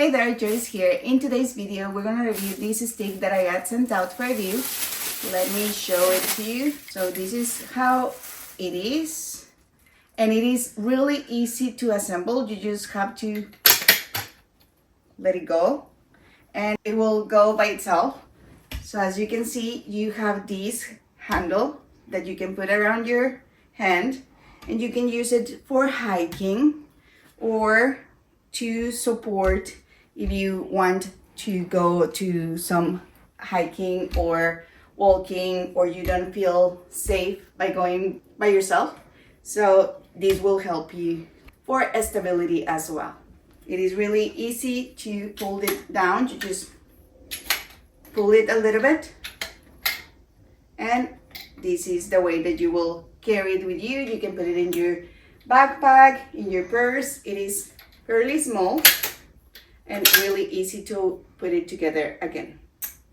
Hey there, Joyce here. In today's video, we're gonna review this stick that I got sent out for review. Let me show it to you. So this is how it is. And it is really easy to assemble. You just have to let it go and it will go by itself. So as you can see, you have this handle that you can put around your hand, and you can use it for hiking or to support if you want to go to some hiking or walking, or you don't feel safe by going by yourself. So this will help you for stability as well. It is really easy to fold it down. You just pull it a little bit, and this is the way that you will carry it with you. You can put it in your backpack, in your purse. It is fairly small and really easy to put it together again.